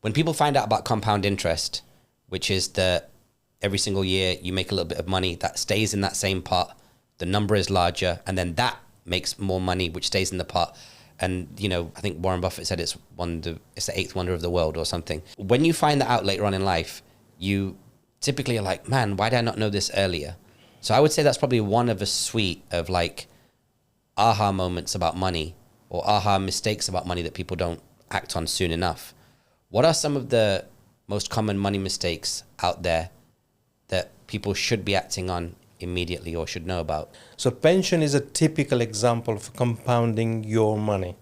When people find out about compound interest, which is that every single year you make a little bit of money that stays in that same pot, the number is larger, and then that makes more money, which stays in the pot. And, you know, I think Warren Buffett said it's the eighth wonder of the world or something. When you find that out later on in life, you typically are like, man, why did I not know this earlier? So I would say that's probably one of a suite of like aha moments about money or aha mistakes about money that people don't act on soon enough. What are some of the most common money mistakes out there that people should be acting on immediately or should know about? So pension is a typical example of compounding your money.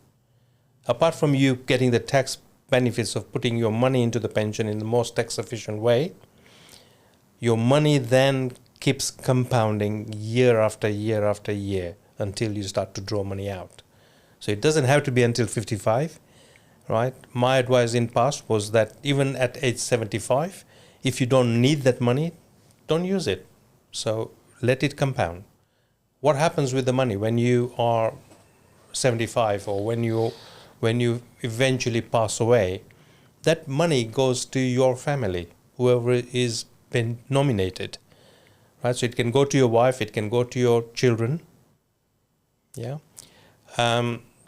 Apart from you getting the tax benefits of putting your money into the pension in the most tax efficient way, your money then keeps compounding year after year after year until you start to draw money out. So it doesn't have to be until 55, right? My advice in past was that even at age 75, if you don't need that money, don't use it. So let it compound. What happens with the money when you are 75 or when you eventually pass away? That money goes to your family, whoever is been nominated, right? So it can go to your wife, it can go to your children, yeah.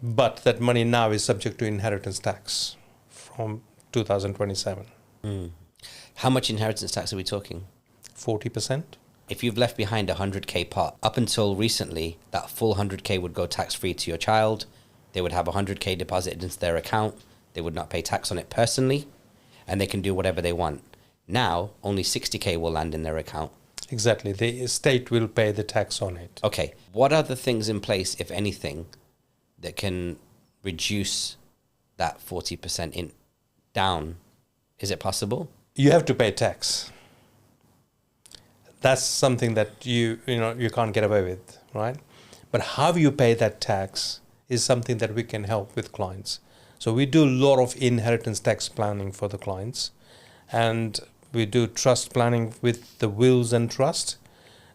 But that money now is subject to inheritance tax from 2027. How much inheritance tax are we talking? 40%. If you've left behind a 100K pot, up until recently, that full 100K would go tax-free to your child. They would have 100K deposited into their account. They would not pay tax on it personally, and they can do whatever they want. Now, only 60K will land in their account. Exactly. The state will pay the tax on it. Okay. What are the things in place, if anything, that can reduce that 40% down? Is it possible? You have to pay tax. That's something that you can't get away with, right? But how you pay that tax is something that we can help with clients. So we do a lot of inheritance tax planning for the clients, and we do trust planning with the wills and trust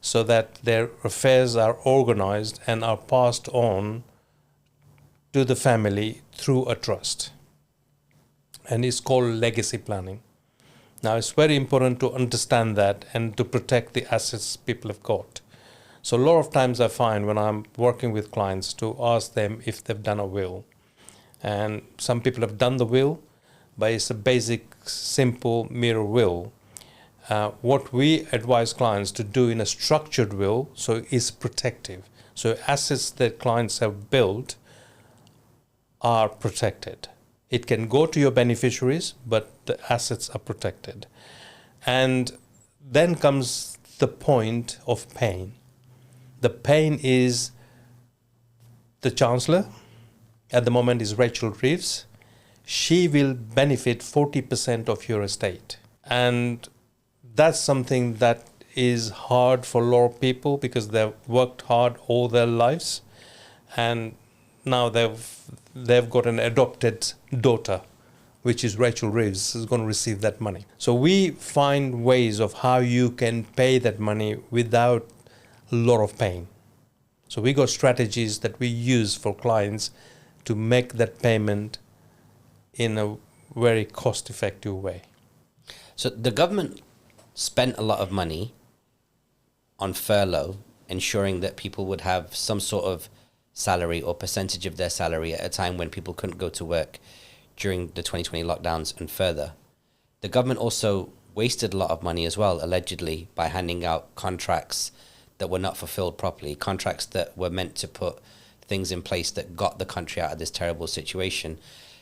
so that their affairs are organized and are passed on to the family through a trust. And it's called legacy planning. Now, it's very important to understand that and to protect the assets people have got. So a lot of times I find when I'm working with clients to ask them if they've done a will. And some people have done the will, but it's a basic, simple mirror will. What we advise clients to do in a structured will, so is protective. So assets that clients have built are protected. It can go to your beneficiaries, but the assets are protected. And then comes the point of pain. The pain is the Chancellor, at the moment is Rachel Reeves. She will benefit 40% of your estate. And that's something that is hard for a lot of people because they've worked hard all their lives. And now they've got an adopted daughter, which is Rachel Reeves, is going to receive that money. So we find ways of how you can pay that money without a lot of pain. So we got strategies that we use for clients to make that payment in a very cost-effective way. So the government spent a lot of money on furlough, ensuring that people would have some sort of salary or percentage of their salary at a time when people couldn't go to work during the 2020 lockdowns and further. The government also wasted a lot of money as well, allegedly, by handing out contracts that were not fulfilled properly, contracts that were meant to put things in place that got the country out of this terrible situation.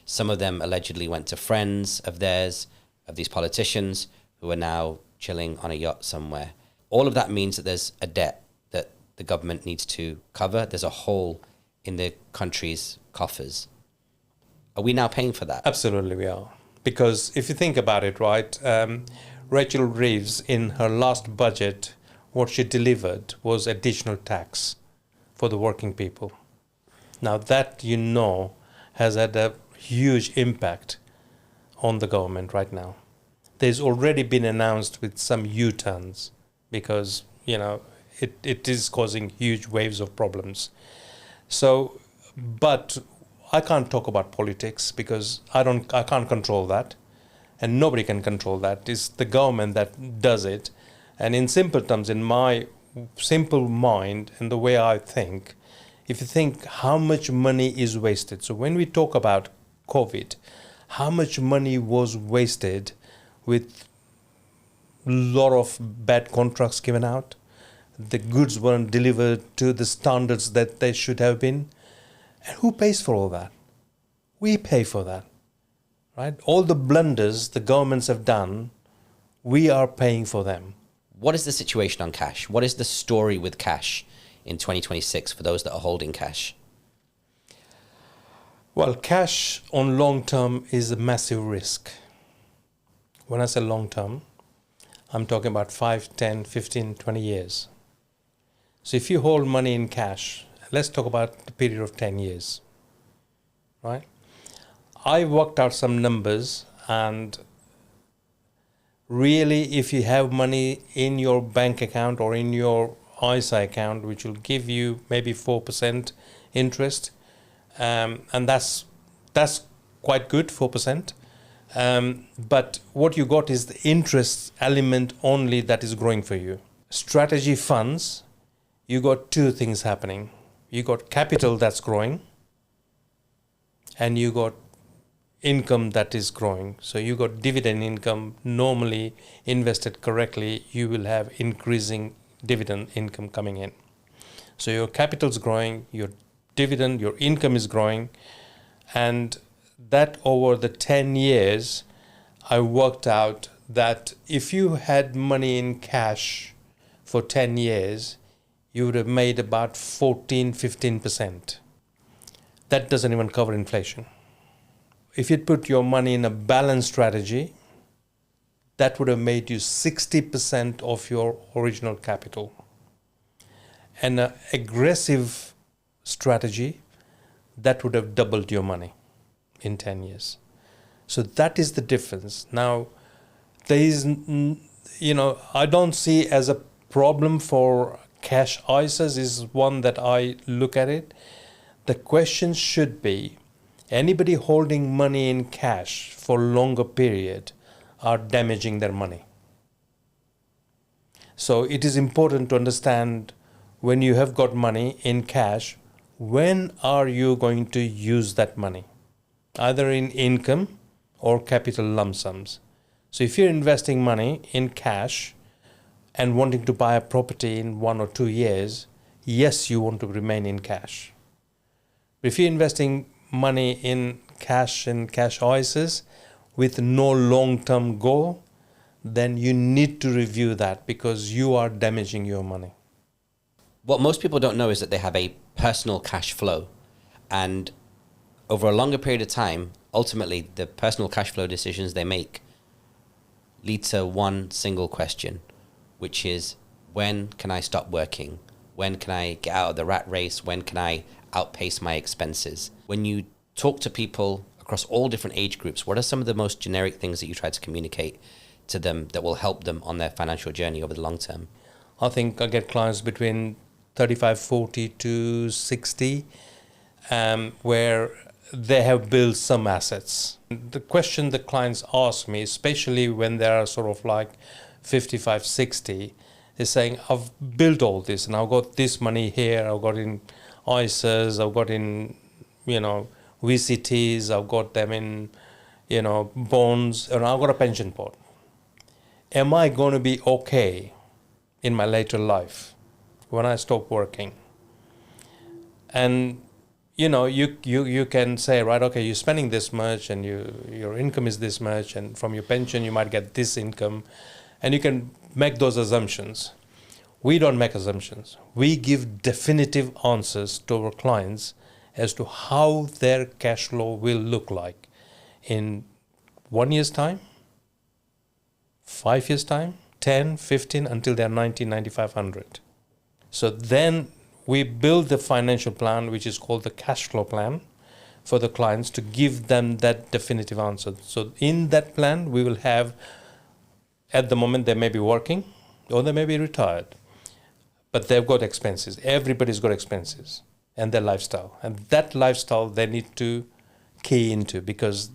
Some of them allegedly went to friends of theirs, of these politicians, who are now chilling on a yacht somewhere. All of that means that there's a debt that the government needs to cover. There's a hole in the country's coffers. Are we now paying for that? Absolutely we are. Because if you think about it, right, Rachel Reeves, in her last budget, what she delivered was additional tax for the working people. Now that, has had a huge impact on the government right now. There's already been announced with some U-turns because, it is causing huge waves of problems. So, but I can't talk about politics because I can't control that. and nobody can control that. It's the government that does it. And in simple terms, in my simple mind and the way I think, if you think how much money is wasted. So when we talk about COVID, how much money was wasted with a lot of bad contracts given out, the goods weren't delivered to the standards that they should have been. And who pays for all that? We pay for that, right? All the blunders the governments have done, we are paying for them. What is the situation on cash? What is the story with cash in 2026 for those that are holding cash? Well, cash on long term is a massive risk. When I say long term, I'm talking about 5, 10, 15, 20 years. So if you hold money in cash, let's talk about the period of 10 years, right? I worked out some numbers, and really, if you have money in your bank account or in your ISA account, which will give you maybe 4% interest, and that's quite good, 4%. But what you got is the interest element only that is growing for you. Strategy funds, you got two things happening. You got capital that's growing, and you got income that is growing. So you got dividend income. Normally invested correctly, you will have increasing dividend income coming in. So your capital is growing, your dividend, your income is growing, and that over the 10 years, I worked out that if you had money in cash for 10 years, you would have made about 14-15%. That doesn't even cover inflation. If you'd put your money in a balanced strategy, that would have made you 60% of your original capital. And an aggressive strategy, that would have doubled your money in 10 years. So that is the difference. Now, there is, I don't see as a problem for cash ISAs is one that I look at it. The question should be, anybody holding money in cash for a longer period are damaging their money. So it is important to understand, when you have got money in cash, when are you going to use that money? Either in income or capital lump sums. So if you're investing money in cash and wanting to buy a property in 1 or 2 years, yes, you want to remain in cash. But if you're investing money in cash and cash ISAs with no long-term goal, then you need to review that, because you are damaging your money. What most people don't know is that they have a personal cash flow, and over a longer period of time, ultimately the personal cash flow decisions they make lead to one single question, which is, when can I stop working? When can I get out of the rat race? When can I outpace my expenses? When you talk to people across all different age groups, what are some of the most generic things that you try to communicate to them that will help them on their financial journey over the long term? I think I get clients between 35, 40 to 60, where they have built some assets. The question the clients ask me, especially when they are sort of like 55, 60, is saying, I've built all this and I've got this money here, I've got in ISAs, I've got in, VCTs, I've got them in, bonds, and I've got a pension pot. Am I going to be okay in my later life when I stop working? And you can say, right, okay, you're spending this much and your income is this much, and from your pension you might get this income, and you can make those assumptions. We don't make assumptions. We give definitive answers to our clients as to how their cash flow will look like in 1 year's time, 5 years' time, 10, 15, until they're 90, 95, 100. So then we build the financial plan, which is called the cash flow plan, for the clients to give them that definitive answer. So in that plan, we will have, at the moment, they may be working or they may be retired, but they've got expenses. Everybody's got expenses and their lifestyle. And that lifestyle they need to key into, because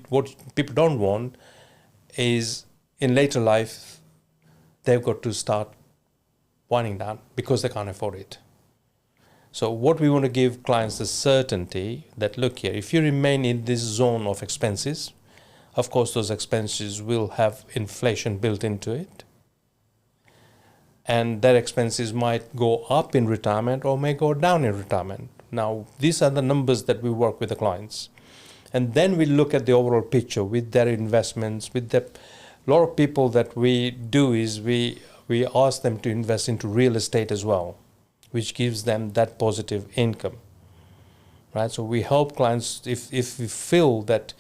what people don't want is in later life, they've got to start winding down because they can't afford it. So what we want to give clients the certainty that, look here, if you remain in this zone of expenses, of course those expenses will have inflation built into it. And that expenses might go up in retirement or may go down in retirement. Now, these are the numbers that we work with the clients. And then we look at the overall picture with their investments, with the lot of people that we do is we ask them to invest into real estate as well, which gives them that positive income, right? So we help clients if we feel that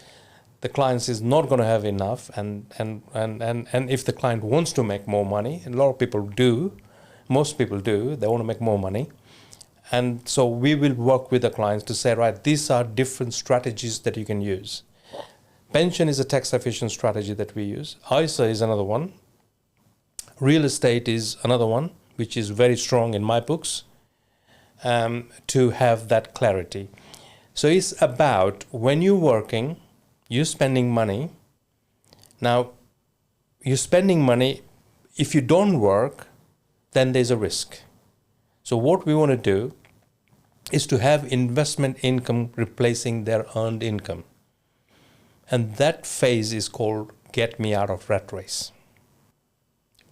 the client is not going to have enough, and if the client wants to make more money, and a lot of people do, most people do, they want to make more money. And so we will work with the clients to say, right, these are different strategies that you can use. Pension is a tax efficient strategy that we use. ISA is another one. Real estate is another one, which is very strong in my books, to have that clarity. So it's about when you're working, you're spending money. Now, you're spending money. If you don't work, then there's a risk. So what we want to do is to have investment income replacing their earned income. And that phase is called get me out of rat race.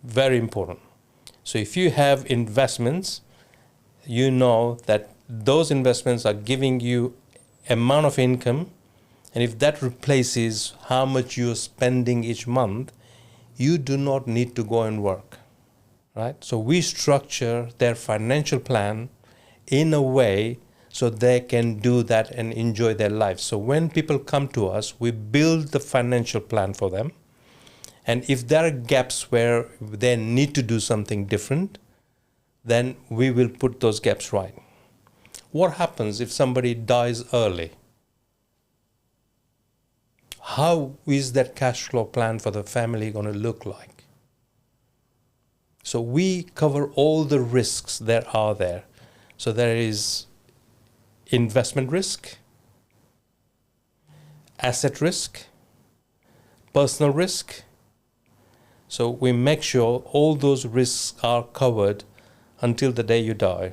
Very important. So if you have investments, you know that those investments are giving you amount of income, and if that replaces how much you're spending each month, you do not need to go and work, right? So we structure their financial plan in a way so they can do that and enjoy their life. So when people come to us, we build the financial plan for them. And if there are gaps where they need to do something different, then we will put those gaps right. What happens if somebody dies early? How is that cash flow plan for the family going to look like? So we cover all the risks that are there. So there is investment risk, asset risk, personal risk. So we make sure all those risks are covered until the day you die.